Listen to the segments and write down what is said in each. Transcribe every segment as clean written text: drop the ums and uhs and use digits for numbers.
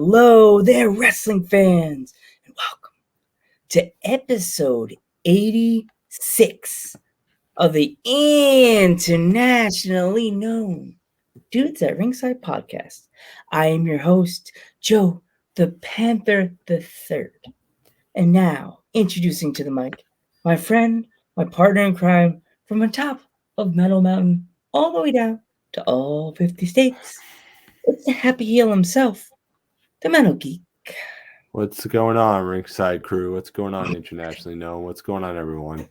Hello there, wrestling fans, and welcome to episode 86 of the internationally known Dudes at Ringside podcast. I am your host, Joe the Panther III. And now, introducing to the mic, my friend, my partner in crime, from on top of Metal Mountain all the way down to all 50 states. It's the happy heel himself, the Metal Geek. What's going on, Ringside crew? What's going on internationally known? What's going on, everyone?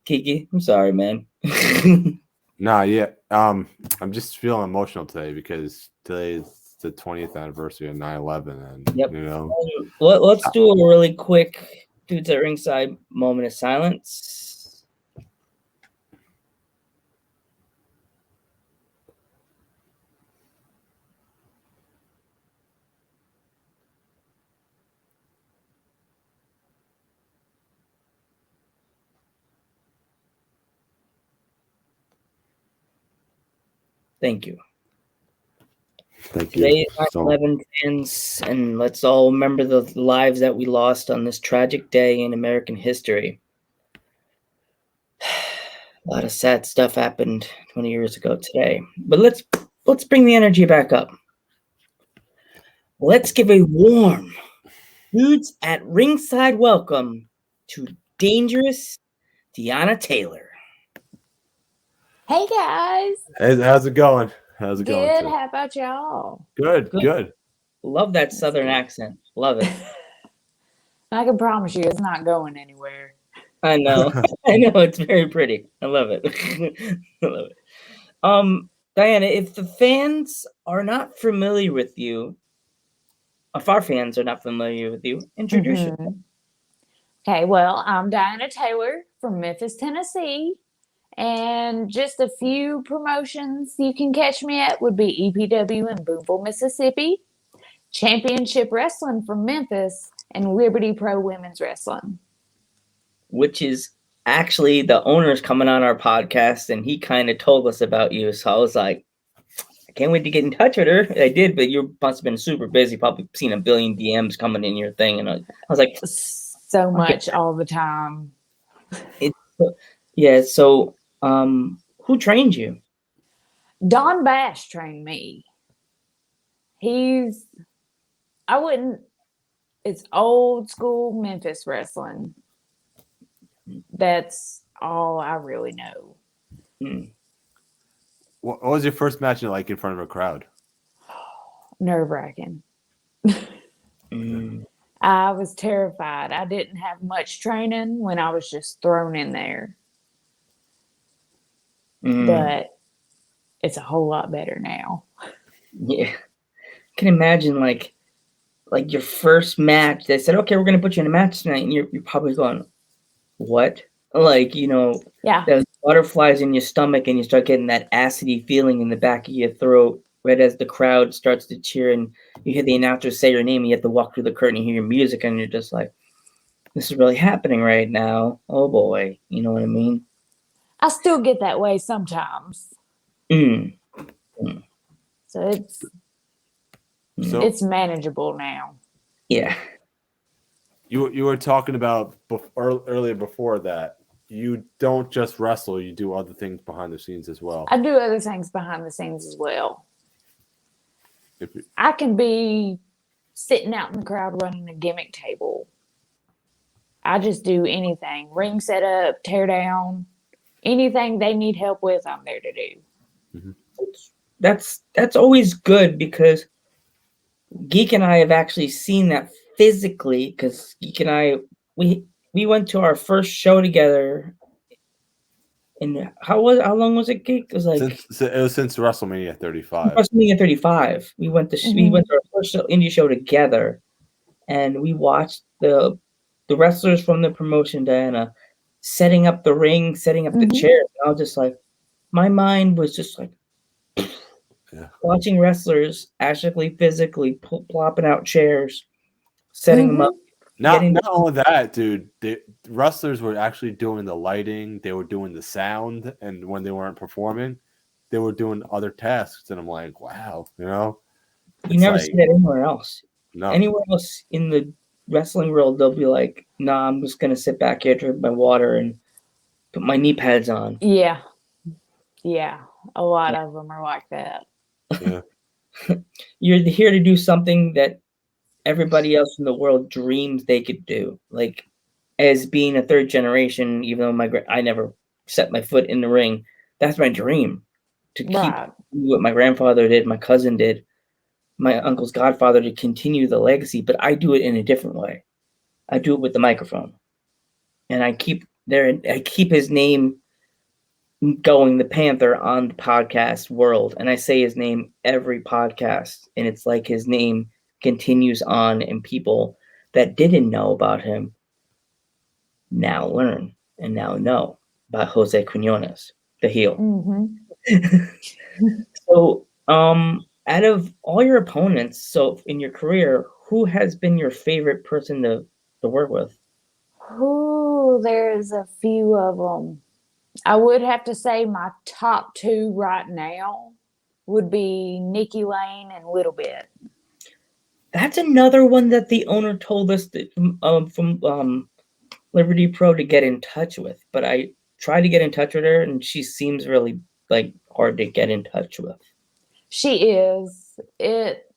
Kiki, I'm sorry, man. I'm just feeling emotional today because today is the 20th anniversary of 9/11, and Yep. you know, Let's do a really quick Dudes at Ringside moment of silence. Thank you. Today is 9/11 fans, and let's all remember the lives that we lost on this tragic day in American history. A lot of sad stuff happened 20 years ago today. But let's bring the energy back up. Let's give a warm Dudes at Ringside welcome to Dangerous Deanna Taylor. Hey guys. How's it going? How's it going? Good. How about y'all? Good. Love that Southern accent. Love it. I can promise you it's not going anywhere. I know. It's very pretty. I love it. I love it. Diana, if the fans are not familiar with you, if our fans are not familiar with you, introduce yourself. Okay, well, I'm Diana Taylor from Memphis, Tennessee. And just a few promotions you can catch me at would be EPW in Boonville, Mississippi, Championship Wrestling from Memphis, and Liberty Pro Women's Wrestling. Which is actually the owner's coming on our podcast, and he kind of told us about you. So I was like, I can't wait to get in touch with her. I did, but you must have been super busy, probably seen a billion DMs coming in your thing. And I was like, so much all the time. So who trained you? Don Bash trained me. It's old school Memphis wrestling. That's all I really know. What was your first match like in front of a crowd? Nerve-wracking. I was terrified. I didn't have much training when I was just thrown in there. But it's a whole lot better now. Yeah. I can imagine like your first match, they said, okay, we're going to put you in a match tonight. And you're probably going, what? Yeah. There's butterflies in your stomach and you start getting that acidy feeling in the back of your throat right as the crowd starts to cheer and you hear the announcer say your name and you have to walk through the curtain and hear your music and you're just like, this is really happening right now. Oh boy. You know what I mean? I still get that way sometimes. So it's manageable now. Yeah. You were talking about earlier before that you don't just wrestle, you do other things behind the scenes as well. I do other things behind the scenes as well. I can be sitting out in the crowd running a gimmick table. I just do anything. Ring setup, tear down, anything they need help with, I'm there to do. That's always good because Geek and I have actually seen that physically because Geek and I, we went to our first show together. And how long was it, Geek? It was like since WrestleMania 35. WrestleMania 35. We went to our first indie show together, and we watched the wrestlers from the promotion, Diana, setting up the ring, setting up the chairs. And I was just like, my mind was just like, watching wrestlers actually physically plopping out chairs, setting them up. Not only that, dude, the wrestlers were actually doing the lighting, they were doing the sound, and when they weren't performing, they were doing other tasks. And I'm like, wow, you never see that anywhere else. No. Anywhere else in the wrestling world, they'll be like, "Nah, I'm just gonna sit back here, drink my water, and put my knee pads on." Yeah. Yeah. A lot of them are like that. Yeah. You're here to do something that everybody else in the world dreams they could do. Like, as being a third generation, even though I never set my foot in the ring, that's my dream to keep Right. what my grandfather did, my cousin did, my uncle's godfather, to continue the legacy. But I do it in a different way. I do it with the microphone, and I keep his name going, the Panther, on the podcast world, and I say his name every podcast, and it's like his name continues on, and people that didn't know about him now learn and now know about Jose Quinones, the heel. Mm-hmm. So, out of all your opponents, so in your career, who has been your favorite person to work with? Ooh, there's a few of them. I would have to say my top two right now would be Nikki Lane and Little Bit. That's another one that the owner told us that, from Liberty Pro to get in touch with, but I tried to get in touch with her, and she seems really like hard to get in touch with. She is it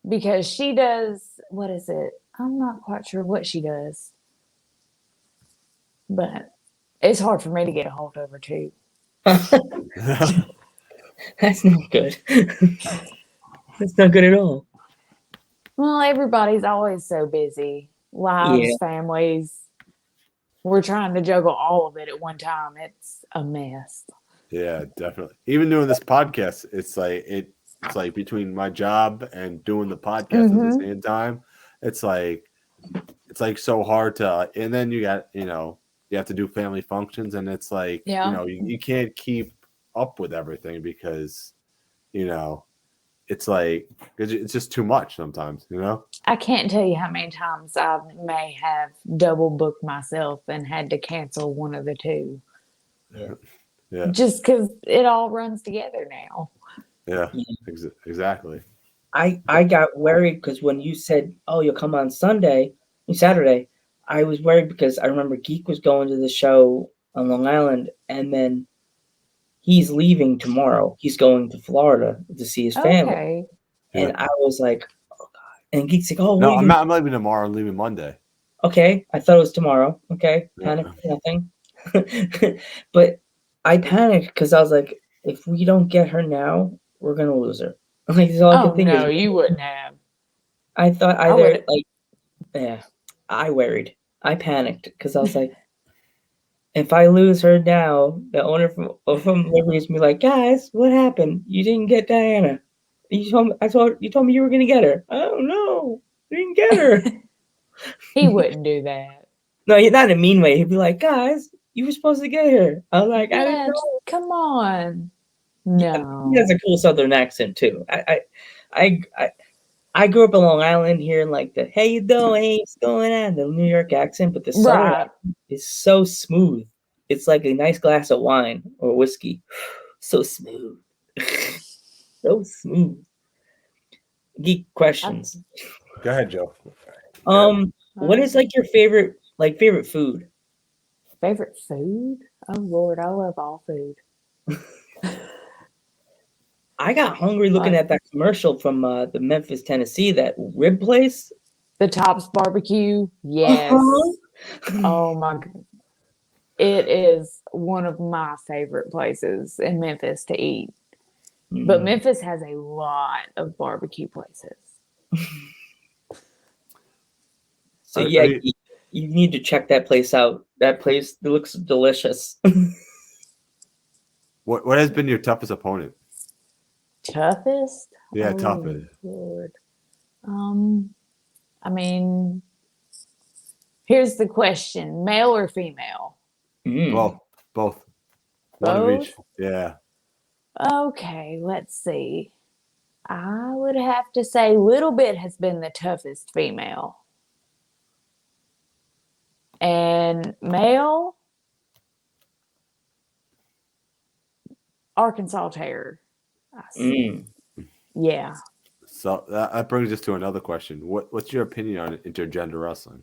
because she does, what is it? I'm not quite sure what she does, but it's hard for me to get a hold of her too. That's not good. That's not good at all. Well, everybody's always so busy. Lives, Yeah. families. We're trying to juggle all of it at one time. It's a mess. Yeah, definitely. Even doing this podcast, it's like between my job and doing the podcast at the same time, it's like so hard to. And then you got you have to do family functions, and it's like Yeah. you can't keep up with everything because it's like it's just too much sometimes. I can't tell you how many times I may have double booked myself and had to cancel one of the two. Yeah. Yeah. Just because it all runs together now. Yeah. Exactly. I got worried because when you said, "Oh, you'll come on Saturday," I was worried because I remember Geek was going to the show on Long Island, and then he's leaving tomorrow. He's going to Florida to see his family, Okay. and I was like, "Oh God!" And Geek's like, "Oh, what No, are you I'm gonna not. I'm leaving tomorrow. I'm leaving Monday. Okay, I thought it was tomorrow. Okay, Yeah. panic, nothing. But I panicked because I was like, if we don't get her now, we're gonna lose her. Like, that's all I Oh could think no, is. you wouldn't have. I thought I either would. like, yeah, I worried. I panicked because I was like, if I lose her now, the owner from Liberty's gonna be like, guys, what happened? You didn't get Diana. You told me you were gonna get her. Oh no, you didn't get her. He wouldn't do that. No, not in a mean way. He'd be like, guys, you were supposed to get her. I was like, I didn't Yeah, know. come on. Yeah, he has No. a cool Southern accent too. I grew up in Long Island hearing like the "Hey you doing? Hey, what's going on?" the New York accent, but the Southern Right. accent is so smooth. It's like a nice glass of wine or whiskey. So smooth, so smooth. Geek questions. Go ahead, Joe. What is like your favorite food? Favorite food? Oh Lord, I love all food. I got hungry looking at that commercial from the Memphis, Tennessee, that rib place. The Tops Barbecue, yes. Uh-huh. Oh my, it is one of my favorite places in Memphis to eat. But Memphis has a lot of barbecue places. So yeah, you need to check that place out. That place looks delicious. What has been your toughest opponent? Toughest? Yeah, Oh, toughest. Lord. I mean, here's the question: male or female? Both. One of each. Yeah. Okay, let's see. I would have to say Little Bit has been the toughest female. And male, Arkansas Terror. Yeah. So that brings us to another question. What's your opinion on intergender wrestling?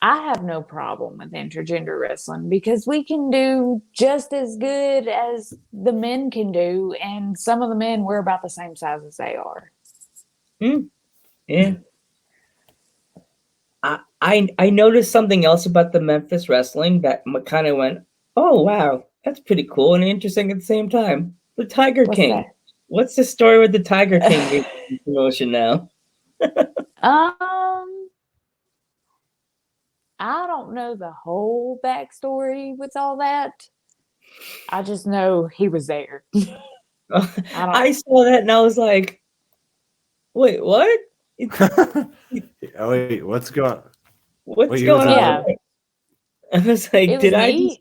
I have no problem with intergender wrestling because we can do just as good as the men can do, and some of the men we're about the same size as they are. Yeah. I noticed something else about the Memphis wrestling that kind of went, oh wow, that's pretty cool and interesting at the same time. The Tiger What's King. that? What's the story with the Tiger King promotion now? I don't know the whole backstory with all that. I just know he was there. I saw that and I was like, wait, what? Wait, what's going On? Yeah. I was like, It was neat.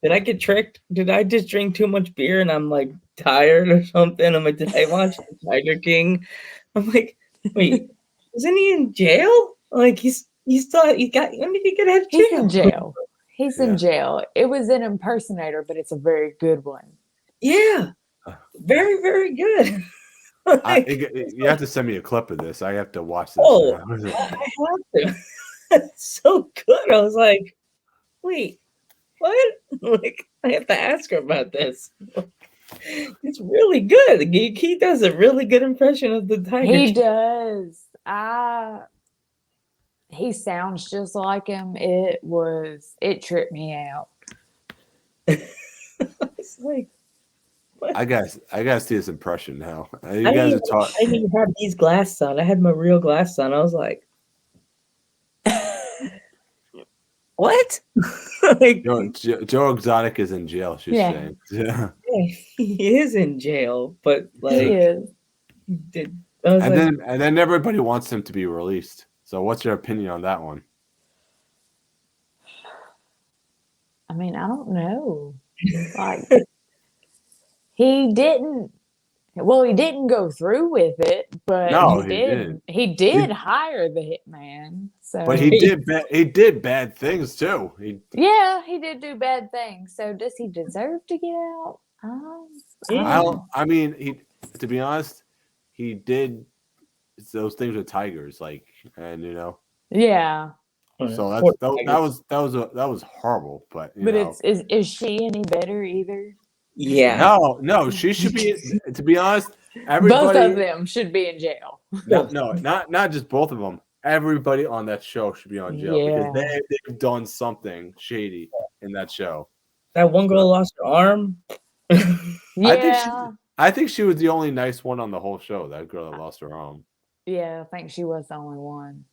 Did I get tricked? Did I just drink too much beer and I'm like tired or something? I'm like, did I watch the Tiger King? I'm like, wait, isn't he in jail? Like when did he get out of jail? He's in jail. He's in jail. It was an impersonator, but it's a very good one. Yeah. Very, very good. You have to send me a clip of this. I have to watch this. Oh, I have to. It's so good. I was like, wait, what? Like, I have to ask her about this. It's really good. He does a really good impression of the Tiger King. He does. He sounds just like him. It tripped me out. It's like, what? I gotta see this impression now. You I guys didn't are talking. I didn't even have these glasses on. I had my real glasses on. I was like, what? Like, Joe Exotic is in jail. She's saying, yeah, he is in jail, but like, he is. And then everybody wants him to be released. So, what's your opinion on that one? I mean, I don't know. Like, he didn't go through with it, but No, he did hire the hitman. So, but he did bad things too. he did do bad things. So, does he deserve to get out? I mean, to be honest, he did those things with tigers, and yeah. So that was horrible. But is she any better either? Yeah. No, she should be. To be honest, everybody. Both of them should be in jail. No, not just both of them. Everybody on that show should be on jail because they've done something shady in that show. That one girl lost her arm. Yeah. I think she was the only nice one on the whole show. That girl that lost her arm. Yeah, I think she was the only one.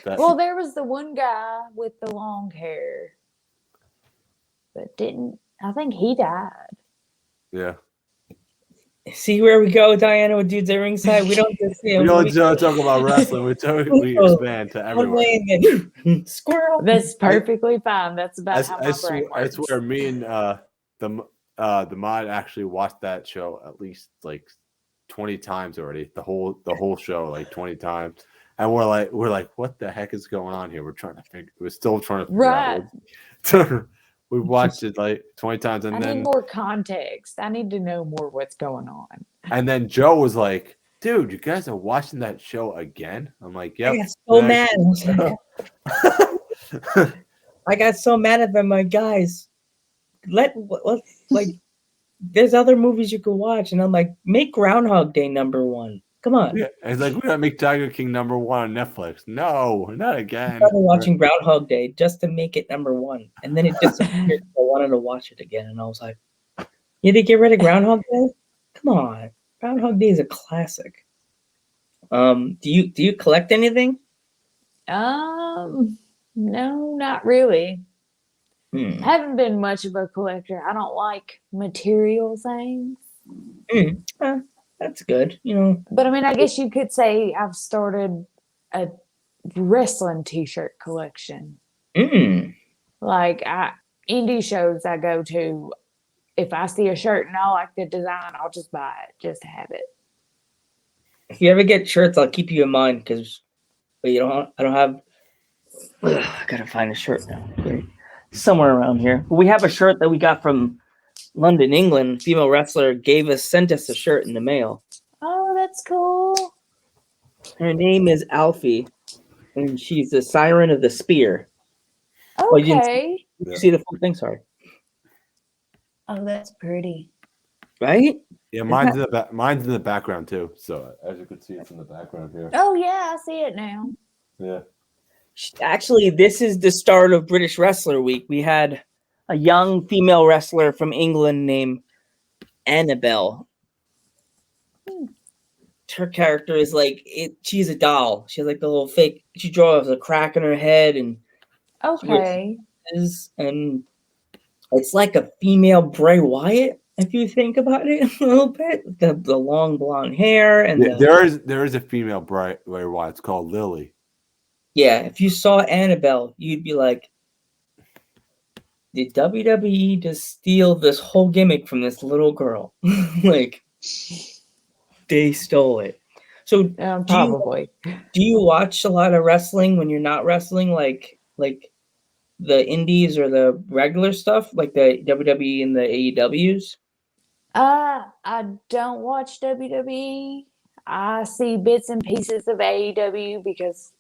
Well, there was the one guy with the long hair that I think he died. Yeah. See where we go, Diana, with dudes at ringside? We don't just we don't talk about wrestling. We expand to everywhere. Squirrel. That's perfectly fine. That's about how my brain works. I swear, me and the mod actually watched that show at least like 20 times already. The whole show like 20 times, and we're like, what the heck is going on here? We're still trying to figure out. We watched it like 20 times, and I need more context. I need to know more what's going on. And then Joe was like, "Dude, you guys are watching that show again?" I'm like, "Yep." I got so mad. I got so mad at them. Like, guys, like, there's other movies you could watch, and I'm like, make Groundhog Day #1. Come on. Yeah, it's like, we gotta make Tiger King #1 on Netflix. No, not again. I started watching Groundhog Day just to make it #1, and then it disappeared. I wanted to watch it again, and I was like, "You did get rid of Groundhog Day? Come on, Groundhog Day is a classic." Do you collect anything? No, not really. I haven't been much of a collector. I don't like material things. That's good, But I mean, I guess you could say I've started a wrestling T-shirt collection. Like indie shows I go to, if I see a shirt and I like the design, I'll just buy it just to have it. If you ever get shirts, I'll keep you in mind because, I don't have. I gotta find a shirt now. Somewhere around here. We have a shirt that we got from London, England. Female wrestler sent us a shirt in the mail. Oh, that's cool. Her name is Alfie, and she's the Siren of the Spear. Oh, you didn't Okay. see the full thing? Sorry. Oh, that's pretty. Right? Yeah, Isn't mine's that- mine's in the background too. So as you can see, it's in the background here. Oh yeah, I see it now. Yeah. Actually, this is the start of British Wrestler Week. We had a young female wrestler from England named Annabelle. Her character is like she's a doll. She has like the little fake. She draws a crack in her head, and Okay. and it's like a female Bray Wyatt. If you think about it a little bit, the long blonde hair and Yeah, there is a female Bray Wyatt. It's called Lily. yeah. If you saw Annabelle, you'd be like, did WWE just steal this whole gimmick from this little girl? Like they stole it. So Probably. do you watch a lot of wrestling when you're not wrestling, like the indies or the regular stuff, like the WWE and the AEWs? I don't watch WWE. I see bits and pieces of AEW because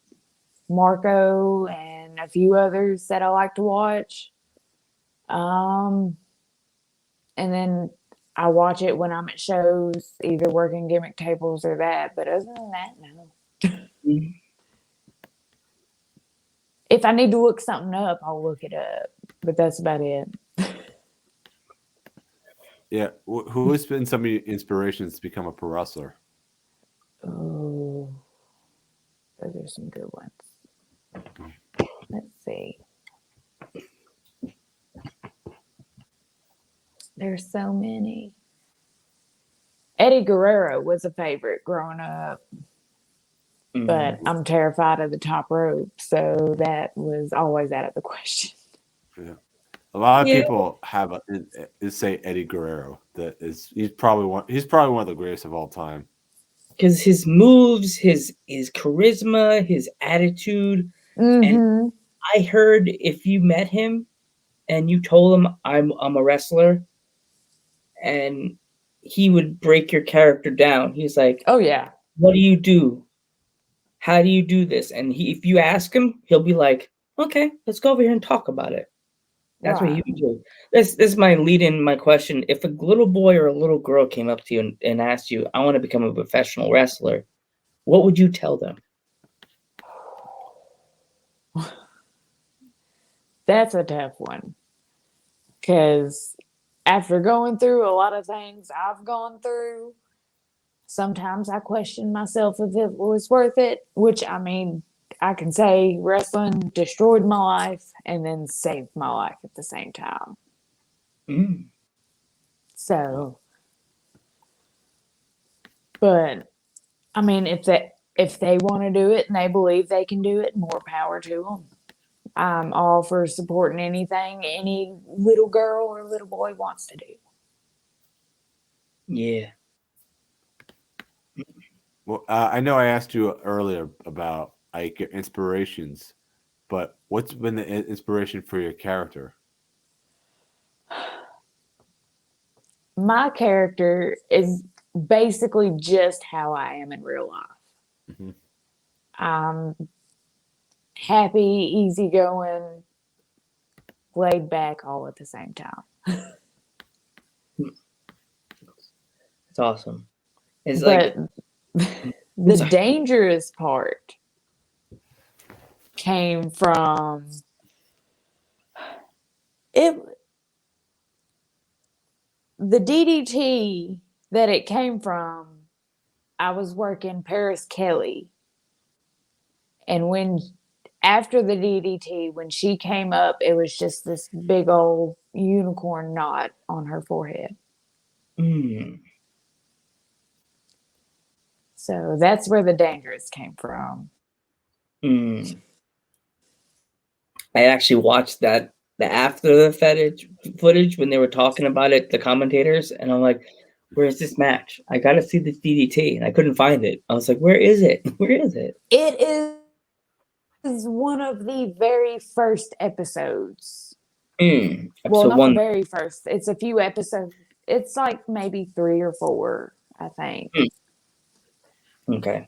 Marco and a few others that I like to watch. And then I watch it when I'm at shows, either working gimmick tables or that. But other than that, no. Mm-hmm. If I need to look something up, I'll look it up. But that's about it. Yeah. Who has been some of your inspirations to become a pro wrestler? Oh, those are some good ones. Let's see. There's so many. Eddie Guerrero was a favorite growing up, but I'm terrified of the top rope, so that was always out of the question. Yeah. A lot of people have say Eddie Guerrero. He's probably one of the greatest of all time. Because his moves, his charisma, his attitude, and I heard if you met him and you told him I'm a wrestler, and he would break your character down. He's like, oh yeah, what do you do? How do you do this? And if you ask him, he'll be like, okay, let's go over here and talk about it. That's what he would do. This is my lead in my question. If a little boy or a little girl came up to you and asked you, I want to become a professional wrestler, what would you tell them? That's a tough one. Because after going through a lot of things I've gone through, sometimes I question myself if it was worth it, which I mean, I can say wrestling destroyed my life and then saved my life at the same time. So, but I mean, if they want to do it and they believe they can do it, more power to them. I'm all for supporting anything any little girl or little boy wants to do. Yeah. Well, I know I asked you earlier about like your inspirations, but what's been the inspiration for your character? My character is basically just how I am in real life. Mm-hmm. I'm happy, easygoing, laid back all at the same time. It's awesome. It's but like the dangerous part came from it. The DDT that it came from, I was working Paris Kelly. And after the DDT, when she came up, it was just this big old unicorn knot on her forehead. So that's where the dangerous came from. I actually watched the after the footage when they were talking about it, the commentators, and I'm like, where's this match? I gotta see this DDT, and I couldn't find it. I was like, where is it? Where is it? It is one of the very first episodes. Well, not the very first. It's a few episodes. It's like maybe 3 or 4, I think. Okay.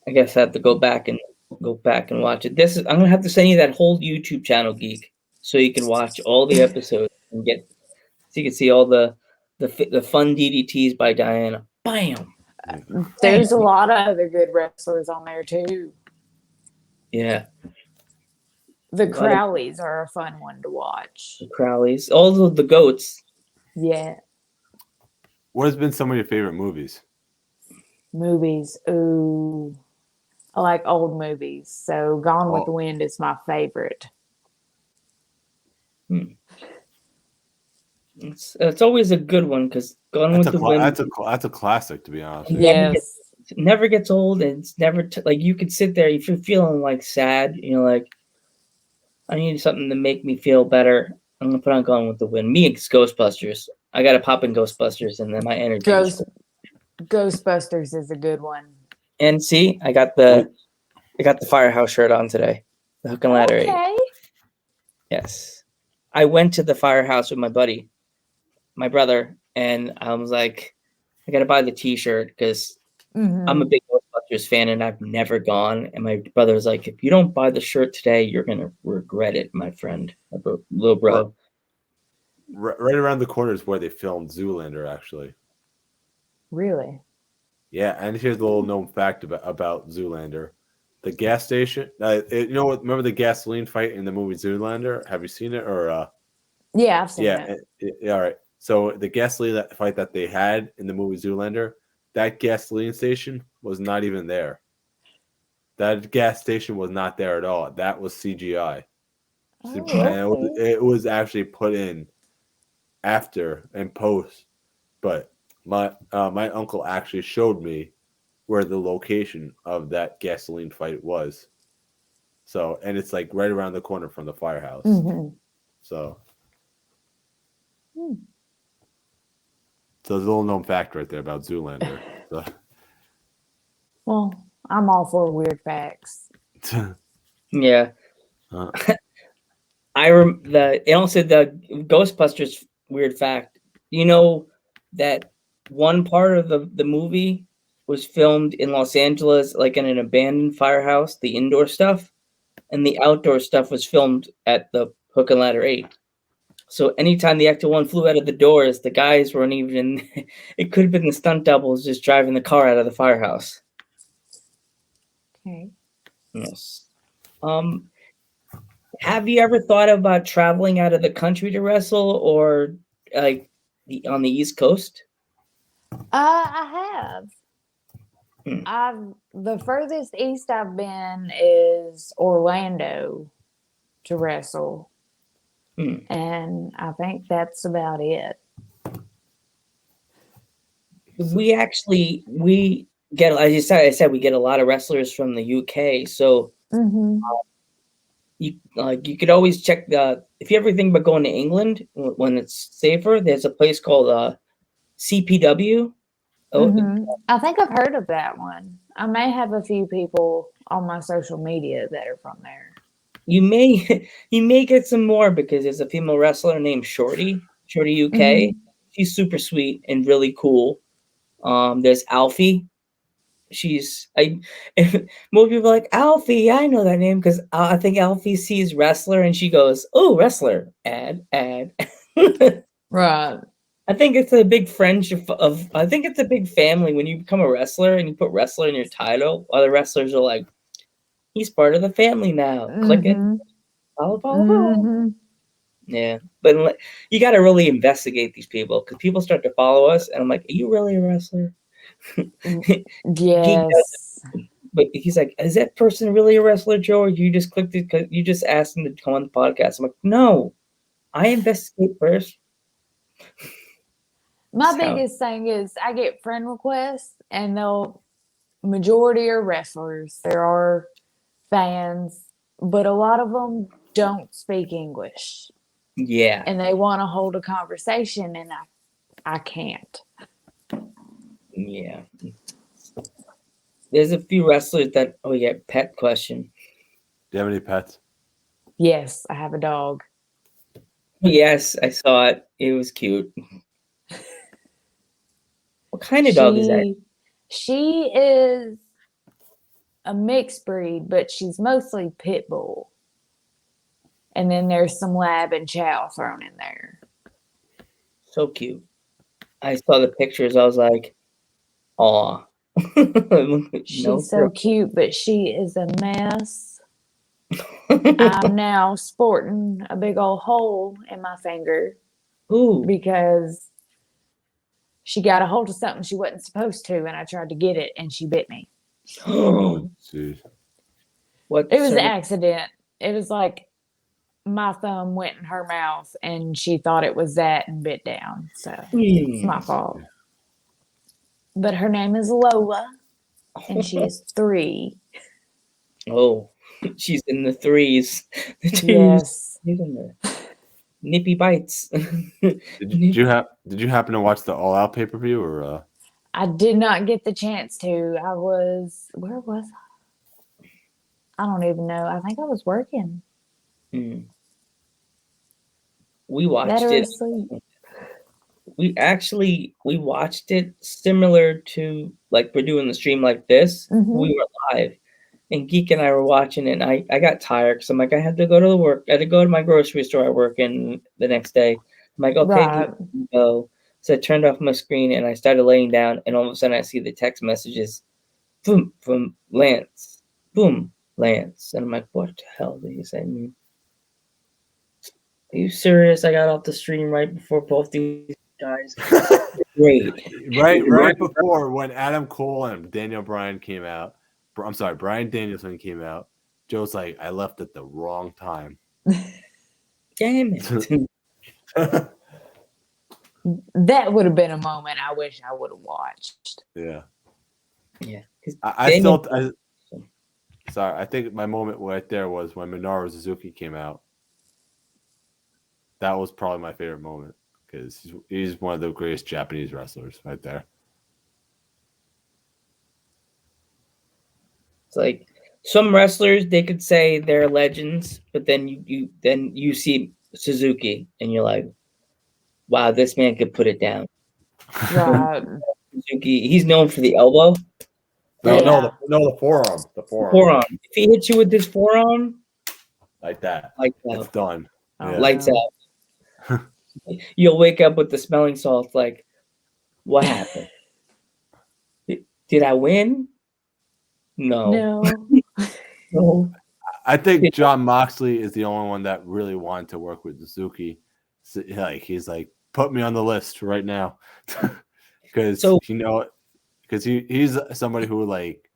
I guess I have to go back and watch it. I'm gonna have to send you that whole YouTube channel, Geek, so you can watch all the episodes and so you can see all the fun DDTs by Diana. Bam. There's a lot of other good wrestlers on there too. Yeah. The Crowleys are a fun one to watch. The Crowleys, all of the goats. Yeah. What has been some of your favorite movies? Movies. Ooh. I like old movies. So Gone with the Wind is my favorite. It's always a good one because Gone with the Wind. That's a classic, to be honest. Yes. Never gets old, and it's never like you could sit there if you're feeling like sad, like I need something to make me feel better. I'm gonna put on Gone with the Wind. Me, it's Ghostbusters. I gotta pop in Ghostbusters, and then my energy. Ghostbusters is a good one. And see, I got the Firehouse shirt on today. The Hook and Ladder 8. Yes, I went to the Firehouse with my buddy, my brother, and I was like, I gotta buy the T-shirt because I'm a big Ghostbusters fan, and I've never gone. And my brother was like, if you don't buy the shirt today, you're gonna regret it, my friend, little bro. Right around the corner is where they filmed Zoolander, actually. Really? Yeah, and here's a little known fact about Zoolander. The gas station, remember the gasoline fight in the movie Zoolander? Have you seen it? Or yeah, I've seen it. All right. So the gasoline fight that they had in the movie Zoolander, that gasoline station was not even there. That gas station was not there at all. That was CGI. Okay. It was actually put in after and post, but my uncle actually showed me where the location of that gasoline fight was. So, and it's like right around the corner from the Firehouse. So there's a little known fact right there about Zoolander. So. Well, I'm all for weird facts. Yeah. And also the Ghostbusters weird fact. You know that one part of the movie was filmed in Los Angeles, like in an abandoned firehouse, the indoor stuff, and the outdoor stuff was filmed at the Hook and Ladder 8. So anytime the Ecto 1 flew out of the doors, the guys weren't even. It could have been the stunt doubles just driving the car out of the firehouse. Okay. Yes. Have you ever thought about traveling out of the country to wrestle, or like on the East Coast? I have. The furthest east I've been is Orlando to wrestle, and I think that's about it. We get, as I said, we get a lot of wrestlers from the UK. So you could always check if you ever think about going to England when it's safer. There's a place called CPW. I think I've heard of that one. I may have a few people on my social media that are from there. You may get some more because there's a female wrestler named Shorty UK. She's super sweet and really cool. There's Alfie. More people are like, Alfie, I know that name because I think Alfie sees wrestler and she goes, oh, wrestler, ad. Right. I think it's a big friendship I think it's a big family when you become a wrestler and you put wrestler in your title. Other wrestlers are like, he's part of the family now. Click it. Follow. Yeah. But you got to really investigate these people because people start to follow us and I'm like, are you really a wrestler? Yes. But he's like, is that person really a wrestler, Joe? Or you just clicked it because you just asked him to come on the podcast? I'm like, no, I investigate first. My biggest thing is I get friend requests and majority are wrestlers. There are fans, but a lot of them don't speak English. Yeah. And they want to hold a conversation and I can't. Yeah. There's a few wrestlers that, pet question. Do you have any pets? Yes, I have a dog. Yes, I saw it. It was cute. What kind of dog is that? She is a mixed breed, but she's mostly pit bull. And then there's some lab and chow thrown in there. So cute. I saw the pictures. I was like, aw. She's so cute, but she is a mess. I'm now sporting a big old hole in my finger. Ooh. Because she got a hold of something she wasn't supposed to, and I tried to get it, and she bit me. Oh, geez. What? It was an accident. It was like my thumb went in her mouth, and she thought it was that and bit down. So it's my fault. But her name is Lola, and she is 3. Oh, she's in the 3s. The 2s. Yes. She's in the nippy bites. Did you happen to watch the All Out pay-per-view or? I did not get the chance to. Where was I? I don't even know. I think I was working. We watched it. We watched it similar to like we're doing the stream like this. We were live, and Geek and I were watching it. And I got tired because I'm like I had to go to work. I had to go to my grocery store I work in the next day. I'm like okay, Geek, go. So I turned off my screen and I started laying down, and all of a sudden I see the text messages, boom, from Lance, boom, Lance, and I'm like, what the hell did he send me? Are you serious? I got off the stream right before both these guys. Great. Right before when Adam Cole and Daniel Bryan came out. I'm sorry, Bryan Danielson came out. Joe's like, I left at the wrong time. Damn it. That would have been a moment I wish I would have watched. Yeah. Yeah. I think my moment right there was when Minoru Suzuki came out. That was probably my favorite moment because he's one of the greatest Japanese wrestlers right there. It's like some wrestlers they could say they're legends, but then you see Suzuki and you're like, wow, this man could put it down. Right. Suzuki, he's known for the elbow. No, the forearm. The forearm. If he hits you with this forearm, like that, it's done. Yeah. Lights out. You'll wake up with the smelling salts. Like, what happened? Did I win? No. No. I think John Moxley is the only one that really wanted to work with Suzuki. So, like he's like, put me on the list right now, because he's somebody who like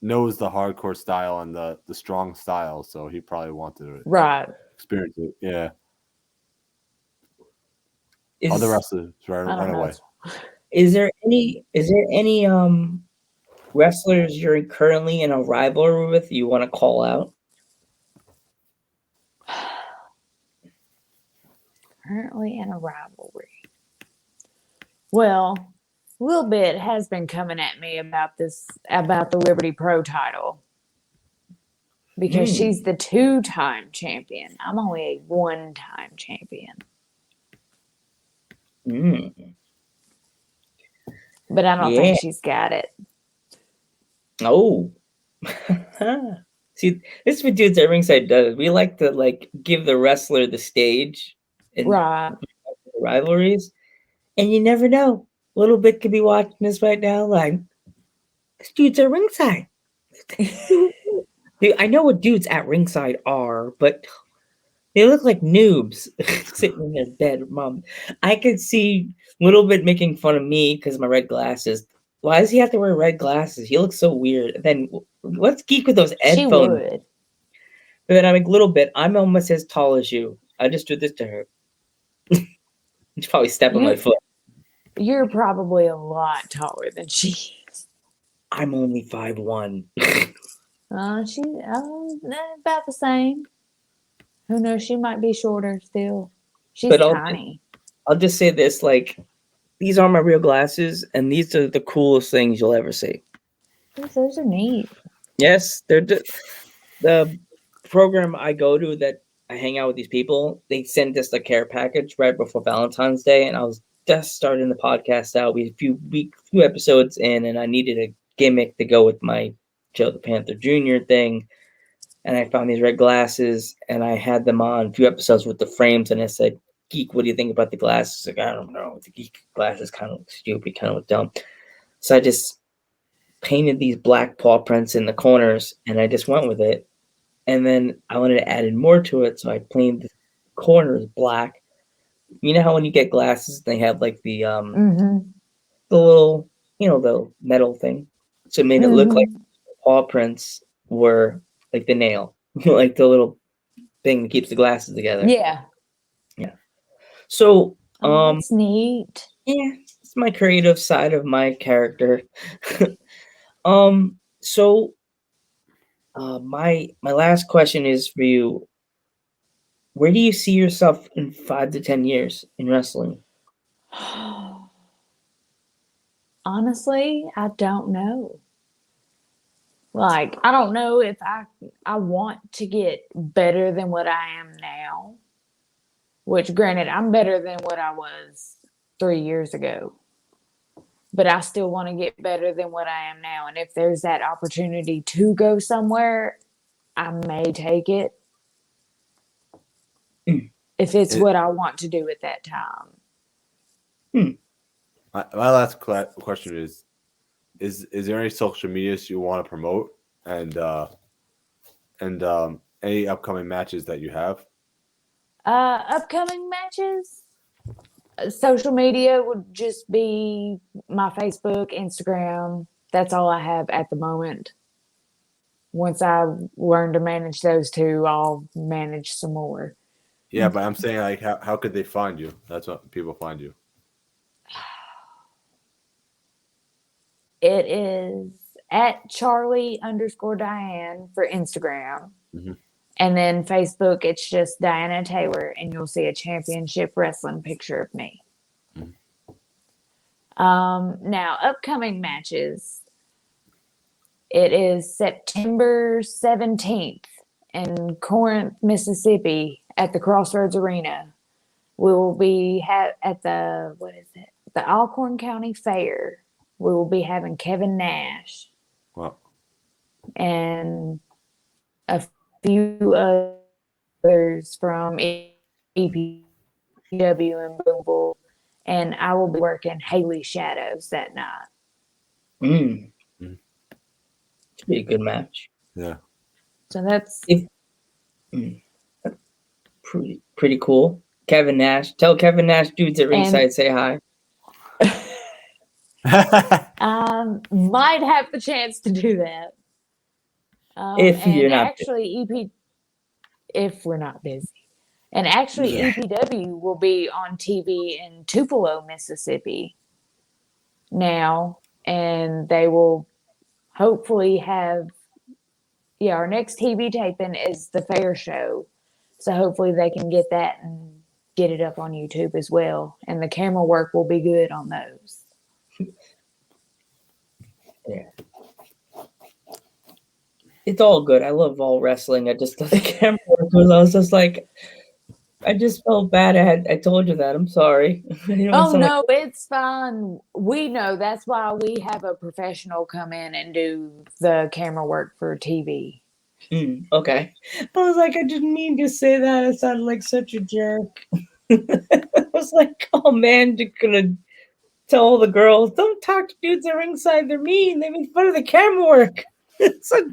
knows the hardcore style and the strong style, so he probably wanted to experience it. Yeah. Other wrestlers run away. Is there any wrestlers you're currently in a rivalry with you want to call out? Currently in a rivalry. Well, a little bit has been coming at me about the Liberty Pro title. Because she's the 2-time champion. I'm only a 1-time champion. But I don't think she's got it. Oh. See, this is what dudes at Ringside does. We like to give the wrestler the stage and rivalries. And you never know. Little Bit could be watching this right now like, this dude's at Ringside. Dude, I know what dudes at Ringside are, but they look like noobs sitting in their bed. Mom, I could see Little Bit making fun of me because of my red glasses. Why does he have to wear red glasses? He looks so weird. Then let's Geek with those headphones. She would. But then I'm like, Little Bit, I'm almost as tall as you. I just do this to her. She's probably stepping my foot. You're probably a lot taller than she is. I'm only 5'1". She's about the same. Who knows? She might be shorter still. She's tiny. I'll just say this: these are my real glasses, and these are the coolest things you'll ever see. Those are neat. Yes, they're the program I go to that I hang out with these people. They sent us the care package right before Valentine's Day, and I was just starting the podcast out. We few episodes in, and I needed a gimmick to go with my Joe the Panther Jr. thing. And I found these red glasses, and I had them on a few episodes with the frames. And I said, "Geek, what do you think about the glasses?" Like, I don't know. The Geek glasses kind of look stupid, kind of look dumb. So I just painted these black paw prints in the corners, and I just went with it. And then I wanted to add in more to it, so I painted the corners black. You know how when you get glasses, they have like the little, the metal thing. So it made it look like paw prints were like the nail, like the little thing that keeps the glasses together. Yeah. So, that's neat. Yeah, it's my creative side of my character. So, my last question is for you. Where do you see yourself in 5 to 10 years in wrestling? Honestly, I don't know. Like, I don't know if I want to get better than what I am now. Which, granted, I'm better than what I was 3 years ago. But I still want to get better than what I am now. And if there's that opportunity to go somewhere, I may take it. If it's what I want to do at that time. My last question is there any social medias you want to promote and any upcoming matches that you have? Upcoming matches? Social media would just be my Facebook, Instagram. That's all I have at the moment. Once I learn to manage those two, I'll manage some more. Yeah, but I'm saying, like, how could they find you? That's what people find you. It is at Charlie_Diane for Instagram. And then Facebook, it's just Diana Taylor, and you'll see a championship wrestling picture of me. Now, upcoming matches. It is September 17th in Corinth, Mississippi at the Crossroads Arena. We will be at the Alcorn County Fair. We will be having Kevin Nash. Wow. And a few others from EPW and Boomville. And I will be working Haley Shadows that night. Should be a good match. Yeah. So that's pretty cool. Kevin Nash. Tell Kevin Nash dudes at ringside say hi. Might have the chance to do that. If you're not if we're not busy. And actually EPW will be on TV in Tupelo, Mississippi now, and they will hopefully have our next TV taping is the fair show. So hopefully they can get that and get it up on YouTube as well. And the camera work will be good on those. Yeah. It's all good. I love all wrestling. I just thought the camera work was, I was just like, I just felt bad. I told you that. I'm sorry. No, it's fine. We know that's why we have a professional come in and do the camera work for TV. Okay. I was like, I didn't mean to say that. I sounded like such a jerk. I was like, oh man, you're gonna tell all the girls, don't talk to dudes at ringside. They're mean. They make fun of the camera work. It's like,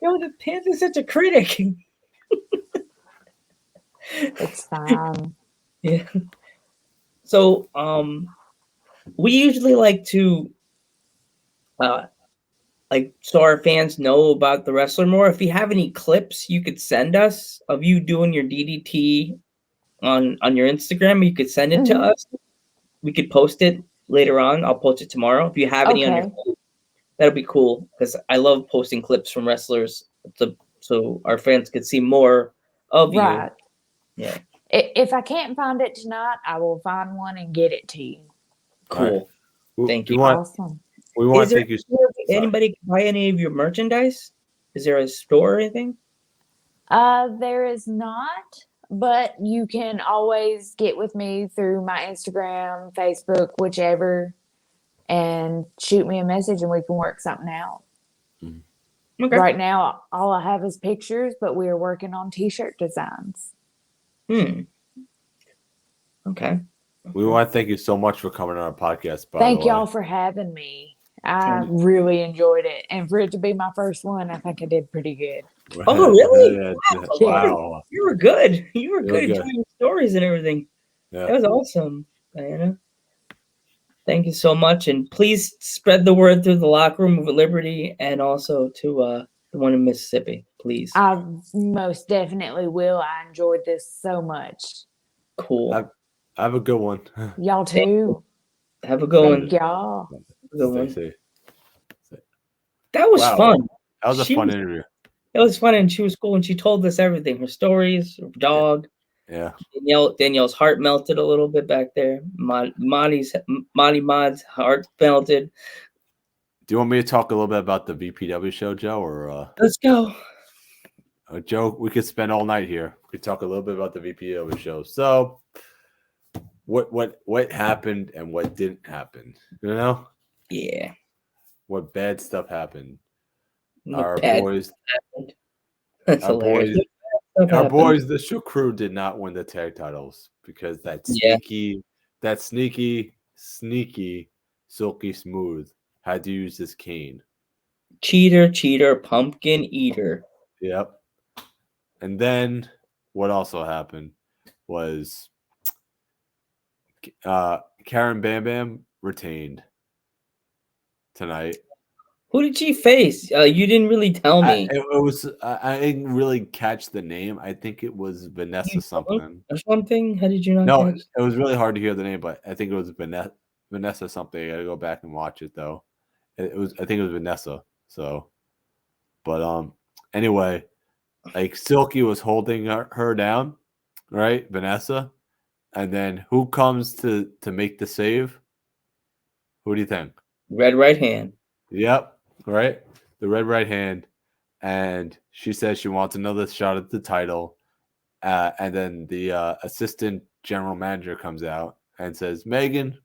the Panther's such a critic. It's fine. Yeah. So, we usually like to, so our fans know about the wrestler more. If you have any clips you could send us of you doing your DDT on your Instagram, you could send it to us. We could post it later on. I'll post it tomorrow. If you have any on your phone, that'll be cool because I love posting clips from wrestlers so our fans could see more of you. Yeah. If I can't find it tonight, I will find one and get it to you. Cool. Right. Thank you. Awesome. We want to take you. Anybody can buy any of your merchandise? Is there a store or anything? There is not, but you can always get with me through my Instagram, Facebook, whichever, and shoot me a message and we can work something out. Okay. Right now, all I have is pictures, but we are working on t-shirt designs. Okay. We want to thank you so much for coming on our podcast. Thank y'all for having me. I really enjoyed it. And for it to be my first one, I think I did pretty good. Oh, really? Yeah. Wow. You were good. You were good good. telling stories and everything. Yeah. That was awesome, Diana. Thank you so much. And please spread the word through the locker room of Liberty and also to the one in Mississippi, please. I most definitely will. I enjoyed this so much. Cool. Have a good one. Y'all too. Have a good one. Thank y'all. Good Stay safe. That was fun. That was a fun interview. It was fun, and she was cool, and she told us everything. Her stories, her dog. Yeah. Danielle's heart melted a little bit back there. Monty Mod's heart melted. Do you want me to talk a little bit about the VPW show, Joe? Or let's go. Joe, we could spend all night here. We could talk a little bit about the VPW show. So, what happened and what didn't happen? You know? Yeah. What bad stuff happened? Our boys. That's hilarious. Our boys, the show crew, did not win the tag titles because that sneaky, silky smooth had to use his cane. Cheater, pumpkin eater. Yep. And then what also happened was Karen Bam Bam retained tonight. Who did she face? You didn't really tell me. I didn't really catch the name. I think it was Vanessa something. Or something? How did you not? No, catch? it was really hard to hear the name, but I think it was Vanessa something. I gotta go back and watch it though. I think it was Vanessa. So, but anyway, like Silky was holding her down, right, Vanessa, and then who comes to make the save? Who do you think? Red right hand. Yep. Right, the red right hand, and she says she wants another shot at the title, and then the assistant general manager comes out and says, Megan,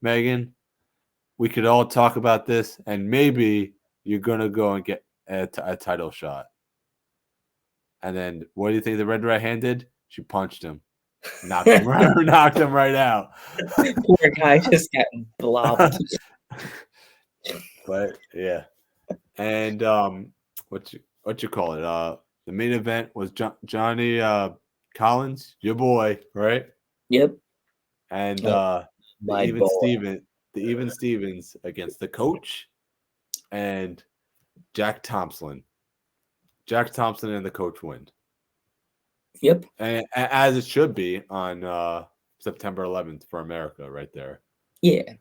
we could all talk about this, and maybe you're gonna go and get a title shot. And then what do you think the red right hand did? She punched him, knocked him right out. Poor guy just got blobbed. But yeah. And what you call it? The main event was Johnny Collins, your boy, right? Yep. And the Even Stevens against the coach and Jack Thompson. Jack Thompson and the coach win. Yep. And as it should be on September 11th for America, right there. Yeah.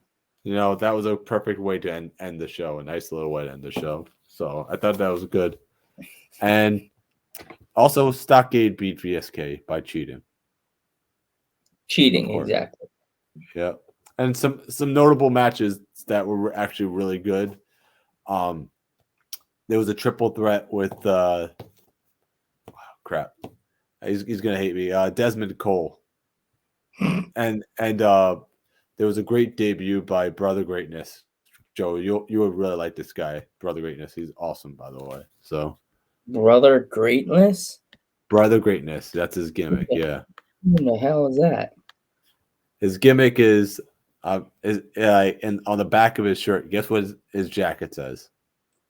You know, that was a perfect way to end the show. A nice little way to end the show. So I thought that was good. And also, Stockade beat VSK by cheating. Cheating, exactly. Yeah. And some notable matches that were actually really good. There was a triple threat with crap. He's gonna hate me. Desmond Cole. and there was a great debut by Brother Greatness. Joe, you would really like this guy, Brother Greatness. He's awesome, by the way. So, Brother Greatness? Brother Greatness. That's his gimmick. Yeah. What the hell is that? His gimmick is and on the back of his shirt. Guess what his jacket says?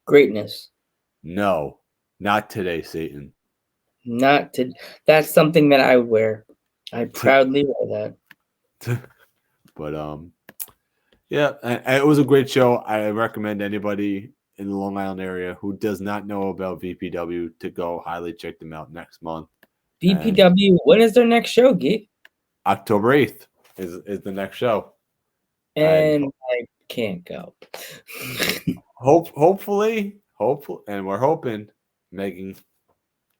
Greatness. No, not today, Satan. Not to. That's something that I would wear. I proudly wear that. But yeah, and it was a great show. I recommend anybody in the Long Island area who does not know about VPW to go highly check them out next month. VPW, when is their next show, Geek? October 8th is the next show. And I can't go. Hopefully, and we're hoping Megan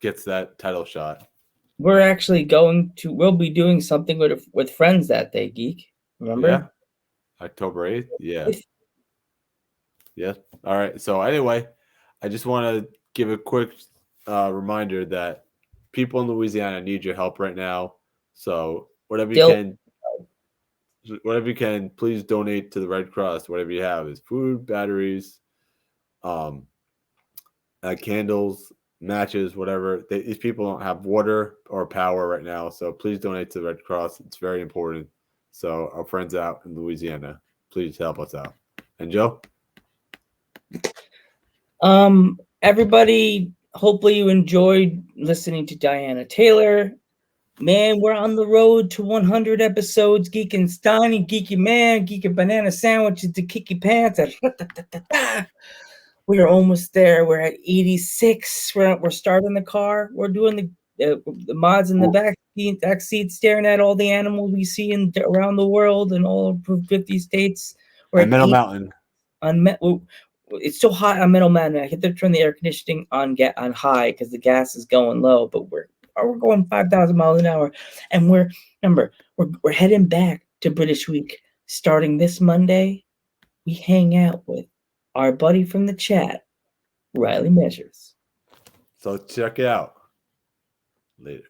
gets that title shot. We're actually we'll be doing something with friends that day, Geek. Remember? Yeah. October 8th? Yeah. Yeah. All right. So anyway, I just want to give a quick reminder that people in Louisiana need your help right now. So whatever you Still- can, please donate to the Red Cross. Whatever you have is food, batteries, candles, matches, whatever. These people don't have water or power right now, so please donate to the Red Cross. It's very important. So our friends out in Louisiana, please help us out. And Joe? Everybody, hopefully you enjoyed listening to Diana Taylor. Man, we're on the road to 100 episodes. Geek and Steiny, Geeky Man, Geeky Banana Sandwiches, the Kiki Pants. We are almost there. We're at 86. We're starting the car. We're doing the mods in the back seat, staring at all the animals we see around the world in all 50 states. We're at Meadow Mountain. It's so hot on Meadow Mountain. I had to turn the air conditioning on high because the gas is going low. But we're going 5,000 miles an hour, and we're heading back to British Week starting this Monday. We hang out with our buddy from the chat, Riley Measures. So check it out later.